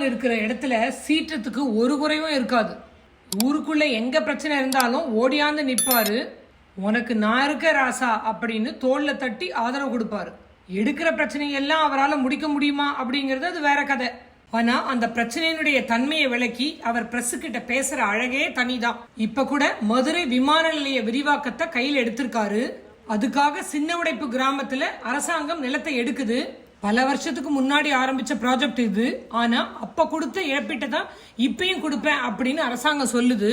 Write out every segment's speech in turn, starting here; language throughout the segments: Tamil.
சீமான் இருக்கிற இடத்துல சீற்றத்துக்கு ஒரு குறைவும் இருக்காது. ஊருக்குள்ள எங்க பிரச்சனை இருந்தாலும் ஓடியாந்து நிற்பாரு. உனக்கு நான் இருக்க ராசா அப்படின்னு தோல்ல தட்டி ஆதரவு கொடுப்பாரு. எடுக்கிற பிரச்சனையெல்லாம் அவரால் முடிக்க முடியுமா அப்படிங்கிறது அது வேற கதை. ஆனா அந்த பிரச்சனையினுடைய தன்மையை விளக்கி அவர் பிரஸ் கிட்ட பேசுற அழகே தனிதான். இப்ப கூட மதுரை விமான நிலைய விரிவாக்கத்தை கையில் எடுத்திருக்காரு. அதுக்காக சின்ன உடைப்பு கிராமத்துல அரசாங்கம் நிலத்தை எடுக்குது. பல வருஷத்துக்கு முன்னாடி ஆரம்பிச்ச ப்ராஜெக்ட் இது. ஆனா அப்ப கொடுத்த இழப்பீட்டை தான் இப்பயும் கொடுப்பேன் அப்படின்னு அரசாங்கம் சொல்லுது.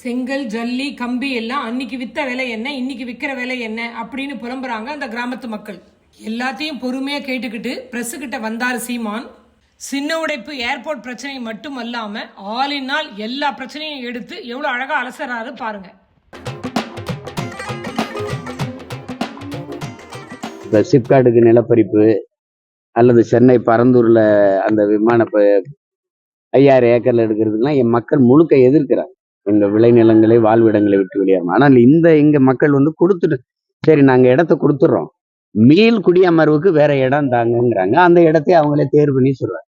செங்கல், ஜல்லி, கம்பி எல்லாம் அன்னைக்கு வித்த விலை என்ன, இன்னைக்கு விற்கிற விலை என்ன அப்படின்னு புலம்புறாங்க அந்த கிராமத்து மக்கள். எல்லாத்தையும் பொறுமையா கேட்டுக்கிட்டு பிரஸ் கிட்ட வந்தாரு சீமான். சின்ன உடைப்பு ஏர்போர்ட் பிரச்சனை மட்டும் அல்லாம ஆளினால் எல்லா பிரச்சனையும் எடுத்து எவ்வளவு அழகா அலசறாரு பாருங்க. சிப்காட்டுக்கு நிலப்பரிப்பு அல்லது சென்னை பரந்தூர்ல அந்த விமான 5000 ஏக்கர்ல எடுக்கிறதுக்குலாம் என் மக்கள் முழுக்க எதிர்க்கிறாங்க. எங்க விளைநிலங்களை, வாழ்விடங்களை விட்டு வெளியேறும். ஆனால் இங்க மக்கள் கொடுத்துட்டு சரி நாங்க இடத்த கொடுத்துட்றோம், மீள் குடியமர்வுக்கு வேற இடம் தாங்கங்கிறாங்க. அந்த இடத்தை அவங்களே தேர்வு பண்ணி சொல்றாங்க.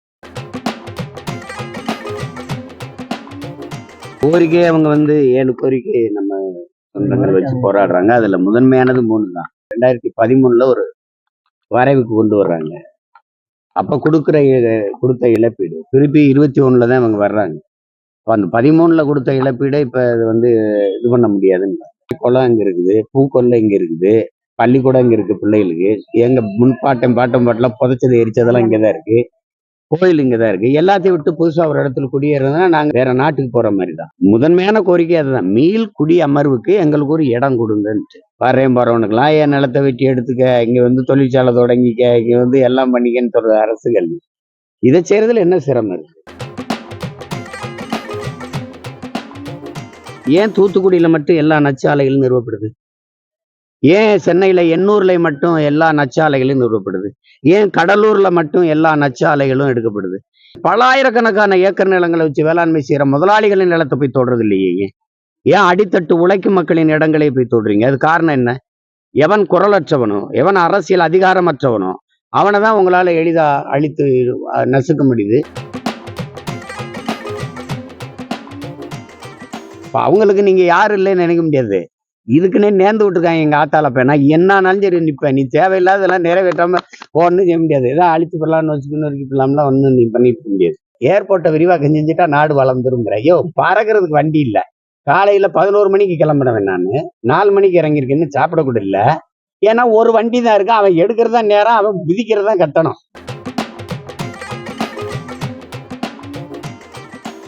கோரிக்கையை அவங்க 7 கோரிக்கை நம்ம சொந்தங்கள் வச்சு போராடுறாங்க. அதுல முதன்மையானது 3 தான். 2013 ஒரு வரைவுக்கு கொண்டு வர்றாங்க. அப்ப கொடுத்த இழப்பீடு திருப்பி 21 தான் இவங்க வர்றாங்க. அந்த 13 கொடுத்த இழப்பீடை இப்ப இது பண்ண முடியாதுன்னு. குளம் இங்க இருக்குது, பூக்கொல்லை இங்க இருக்குது, பள்ளிக்கூடம் இங்க இருக்கு, பிள்ளைகளுக்கு எங்க பாட்டம் புதைச்சது எரிச்சதெல்லாம் இங்கதான் இருக்கு, கோயில் இங்கதான் இருக்கு. எல்லாத்தையும் விட்டு புதுசா ஒரு இடத்துல குடியேறதுன்னா நாங்க வேற நாட்டுக்கு போற மாதிரிதான். முதன்மையான கோரிக்கை அதுதான், மீள் குடி அமர்வுக்கு எங்களுக்கு ஒரு இடம் கொடுங்கன்ட்டு. போறவனுக்கெல்லாம் என் நிலத்தை வெட்டி எடுத்துக்க, இங்க தொழிற்சாலை தொடங்கிக்க, இங்க எல்லாம் பண்ணிக்கன்னு சொல்ற அரசுகள். இதை செய்யறதுல என்ன சிரமம் இருக்கு? ஏன் தூத்துக்குடியில மட்டும் எல்லா நச்சாலைகளும் நிறுவப்படுது? ஏன் சென்னையில எண்ணூர்ல மட்டும் எல்லா நச்சாலைகளும் நிறுவப்படுது? ஏன் கடலூர்ல மட்டும் எல்லா நச்சாலைகளும் எடுக்கப்படுது? பல ஆயிரக்கணக்கான ஏக்கர் நிலங்களை வச்சு வேளாண்மை செய்யற முதலாளிகளின் நிலத்தை போய் தொடுறது இல்லையே? ஏன் அடித்தட்டு உழைக்கும் மக்களின் இடங்களை போய் தொடுறீங்க? அது காரணம் என்ன? எவன் குரலற்றவனோ, எவன் அரசியல் அதிகாரமற்றவனோ அவனை தான் உங்களால எளிதா அழித்து நசுக்க முடியுது. அவங்களுக்கு நீங்க யாரும் இல்லைன்னு நினைக்க முடியாது. இதுக்குன்னே நேர்ந்து விட்டுருக்காங்க எங்க ஆத்தால பேனா. என்னாலும் சரி நிற்பேன், நீ தேவையில்லாதெல்லாம் நிறைவேற்றாம போன்னு செய்ய முடியாது. ஏதாவது அழித்து போடலாம்னு வச்சுக்கணும் நீ பண்ணிட்டு முடியாது. ஏர்போர்ட்டை விரிவாக்கம் செஞ்சுட்டா நாடு வளர்ந்துருங்கிற. ஐயோ, பறக்கிறதுக்கு வண்டி இல்லை. காலையில 11 மணிக்கு கிளம்பினவன் நானு 4 மணிக்கு இறங்கியிருக்கேன்னு சாப்பிட கூட இல்லை. ஏன்னா ஒரு வண்டி தான் இருக்கு, அவன் எடுக்கிறதா நேரம், அவன் விதிக்கிறதா கட்டணும்.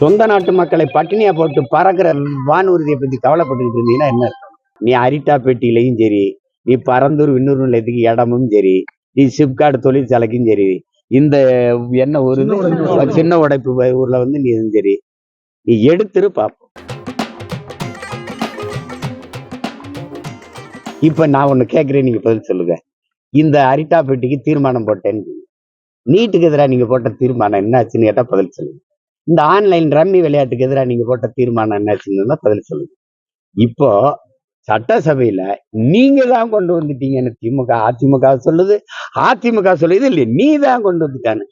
சொந்த நாட்டு மக்களை பட்டினியா போட்டு பறக்கிற வானூர்தியை பத்தி கவலைப்பட்டுக்கிட்டு இருந்தீங்கன்னா என்ன இருக்கும்? நீ அரிட்டா பெட்டியிலையும் சரி, நீ பரந்தூர் விண்ணூர் நிலையத்துக்கு இடமும் சரி, நீ சிப்காட் தொழிற்சாலைக்கும் சரி, இந்த என்ன ஒரு சின்ன உடைப்பு ஊர்ல நீ எதுவும் சரி, நீ எடுத்துரு பார்ப்போம். இப்ப நான் ஒண்ணு கேட்கிறேன், நீங்க பதில் சொல்லுங்க. இந்த அரிட்டா பெட்டிக்கு தீர்மானம் போட்டேன்னு, நீட்டுக்கு எதிராக நீங்க போட்ட தீர்மானம் என்ன ஆச்சுன்னு கேட்டா பதில் சொல்லுங்க. இந்த ஆன்லைன் ரம்மி விளையாட்டுக்கு எதிராக நீங்க போட்ட தீர்மானம் என்னாச்சுன்னு பதில் சொல்லுங்க. இப்போ சட்டசபையில நீங்க தான் கொண்டு வந்துட்டீங்கன்னு அதிமுக சொல்லுது, அதிமுக சொல்லுது இல்லையா, நீ தான் கொண்டு வந்துட்டான்னு.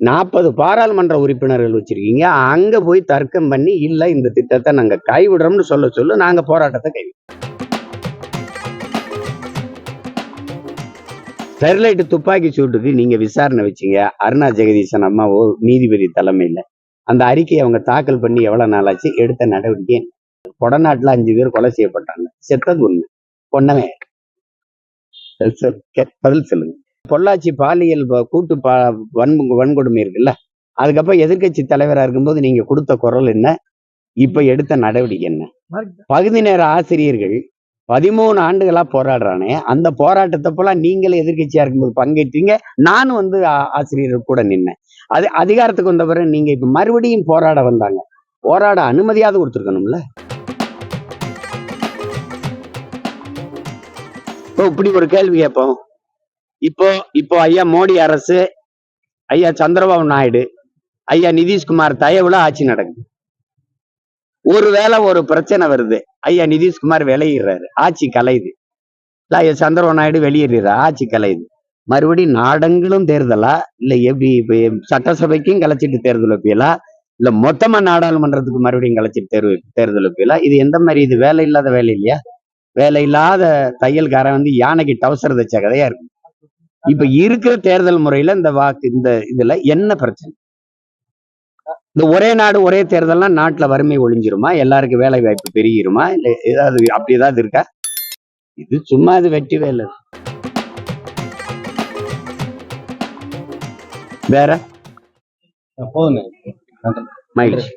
40 பாராளுமன்ற உறுப்பினர்கள் வச்சிருக்கீங்க. அங்க போய் தர்க்கம் பண்ணி இல்ல இந்த திட்டத்தை நாங்க கைவிடுறோம்னு சொல்லு, நாங்க போராட்டத்தை கைவிடுறோம். ஸ்டெர்லைட் துப்பாக்கி சூட்டுக்கு நீங்க விசாரணை வச்சீங்க. அருணா ஜெகதீசன் அம்மா நீதிபதி தலைமையில அந்த அறிக்கையை அவங்க தாக்கல் பண்ணி எவ்வளவு நாளாச்சு? எடுத்த நடவடிக்கை. கொடநாட்டுல 5 பேர் கொலை செய்யப்பட்டாங்க. செத்தது ஒண்ணு, கொன்னவன் பதில் சொல்லுங்க. பொள்ளாச்சி பாலியல் கூட்டு வன்கொடுமை இருக்குல்ல, அதுக்கப்புறம் எதிர்கட்சி தலைவரா இருக்கும்போது நீங்க கொடுத்த குரல் என்ன? இப்ப எடுத்த நடவடிக்கை என்ன? பகுதி நேர ஆசிரியர்கள் 13 ஆண்டுகளா போராடுறானே, அந்த போராட்டத்தை போல நீங்களே எதிர்கட்சியா இருக்கும்போது பங்கேற்றீங்க. நானும் ஆசிரியர்கள் கூட நின்னேன். அது அதிகாரத்துக்கு வந்த பிறகு நீங்க இப்ப மறுபடியும் போராட வந்தாங்க. போராட அனுமதியாவது கொடுத்துருக்கணும்ல. இப்போ இப்படி ஒரு கேள்வி கேட்போம். இப்போ ஐயா மோடி அரசு, ஐயா சந்திரபாபு நாயுடு, ஐயா நிதிஷ்குமார் தயவுல ஆட்சி நடக்குது. ஒருவேளை ஒரு பிரச்சனை வருது, ஐயா நிதிஷ்குமார் விளையிடுறாரு, ஆட்சி கலையுது. ஐயா சந்திரபாபு நாயுடு வெளியேறாரு, ஆட்சி கலையுது. மறுபடியும் நாடெங்கிலும் தேர்தலா இல்ல எப்படி இப்ப சட்டசபைக்கும் கலைச்சிட்டு தேர்தல் வைப்பீங்களா இல்ல மொத்தமா நாடாளுமன்றத்துக்கு மறுபடியும் கலைச்சிட்டு தேர்தல் வைப்பீங்களா? இது எந்த மாதிரி? இது வேலை இல்லாத வேலை இல்லையா? வேலை இல்லாத தையல்காரன் வந்து யானைக்கு டவுசர் தச்ச கதையா இருக்கு. இப்ப இருக்கிற தேர்தல் முறையில இந்த இதுல என்ன பிரச்சனை? இந்த ஒரே நாடு ஒரே தேர்தல்னா நாட்டுல வறுமை ஒழிஞ்சிருமா? எல்லாருக்கும் வேலை வாய்ப்பு பெருகிருமா? இல்ல ஏதாவது அப்படி ஏதாவது இருக்கா? இது சும்மா இது வெட்டி வேலை. வேற போதுங்க. மகிழ்ச்சி.